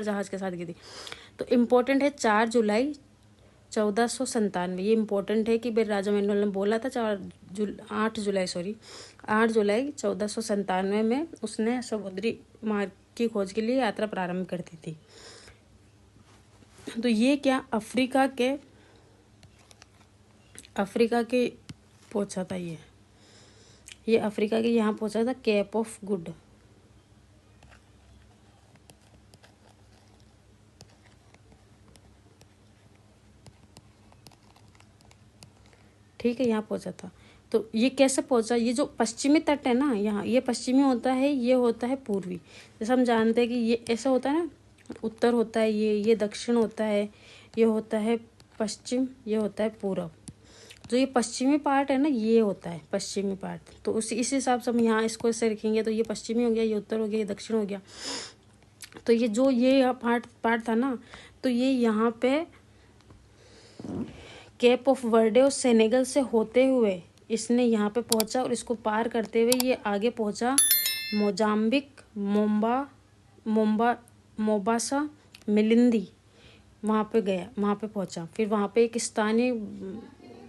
जहाज के साथ गई थी। तो इम्पोर्टेंट है 4 जुलाई 1497। ये इम्पोर्टेंट है कि भाई राजा मैनुअल ने बोला था 8 जुलाई 1497 में उसने समुद्री मार्ग की खोज के लिए यात्रा प्रारंभ कर दी थी। तो ये क्या अफ्रीका के पहुंचा था। ये अफ्रीका के यहाँ पहुंचा था, केप ऑफ गुड। ठीक है, यहाँ पहुंचा था। तो ये कैसे पहुंचा, ये जो पश्चिमी तट है ना, यहाँ ये पश्चिमी होता है, ये होता है पूर्वी। जैसे हम जानते हैं कि ये ऐसा होता है ना, उत्तर होता है, ये दक्षिण होता है, ये होता है पश्चिम, ये होता है पूरब। जो ये पश्चिमी पार्ट है ना, ये होता है पश्चिमी पार्ट। तो इस हिसाब से हम यहाँ इसको ऐसे रखेंगे, तो ये पश्चिमी हो गया, ये उत्तर हो गया, ये दक्षिण हो गया। तो ये जो ये पार्ट था ना, तो ये यहाँ पे केप ऑफ वर्डे और सेनेगल से होते हुए इसने यहाँ पे पहुँचा, और इसको पार करते हुए ये आगे पहुँचा मोजाम्बिक, मोबासा, मिलिंदी, वहाँ पे गया, वहाँ पे पहुँचा। फिर वहाँ पे एक स्थानीय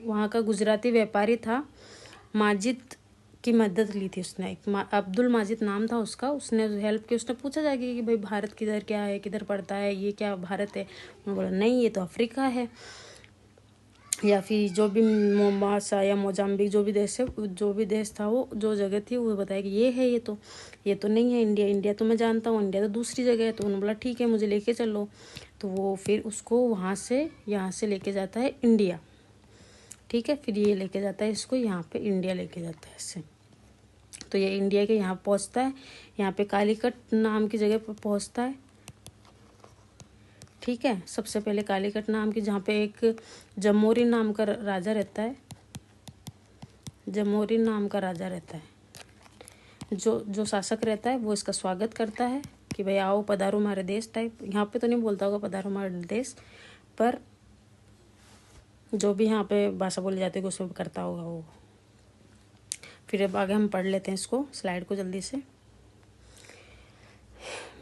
वहाँ का गुजराती व्यापारी था, माजिद की मदद ली थी उसने। अब्दुल माजिद नाम था उसका, उसने हेल्प की। उसने पूछा जाके कि भाई भारत किधर क्या है, किधर पड़ता है, ये क्या भारत है। उन्होंने बोला नहीं, ये तो अफ्रीका है, या फिर जो भी मोम्बासा या मोजाम्बिक जो भी देश था, वो जो जगह थी, वो बताया कि ये है, ये तो नहीं है इंडिया तो मैं जानता हूँ, इंडिया तो दूसरी जगह है। तो उन्होंने बोला ठीक है, मुझे लेके चलो। तो वो फिर उसको यहाँ से लेके जाता है इंडिया। ठीक है, फिर ये लेके जाता है इसको यहाँ पे इंडिया लेके जाता है इससे। तो ये इंडिया के यहाँ पहुँचता है, यहाँ पे कालीकट नाम की जगह पर पहुँचता है। ठीक है, सबसे पहले कालीकट नाम की, जहाँ पे एक जमोरी नाम का राजा रहता है। जमोरी नाम का राजा रहता है, जो शासक रहता है, वो इसका स्वागत करता है कि भाई आओ, पधारो हमारे देश टाइप। यहाँ पे तो नहीं बोलता होगा पधारो हमारे देश, पर जो भी यहाँ पे भाषा बोली जाती है उसको करता होगा वो। फिर अब आगे हम पढ़ लेते हैं इसको, स्लाइड को जल्दी से।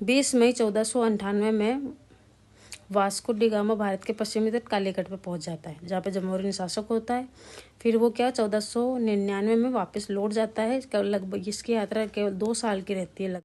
20 मई 1498 में वास्को डी गामा भारत के पश्चिमी तट कालीकट पे पहुंच जाता है, जहाँ पे जमोरिन शासक होता है। फिर वो क्या 1499 में वापस लौट जाता है। लगभग इसकी यात्रा केवल 2 साल की रहती है।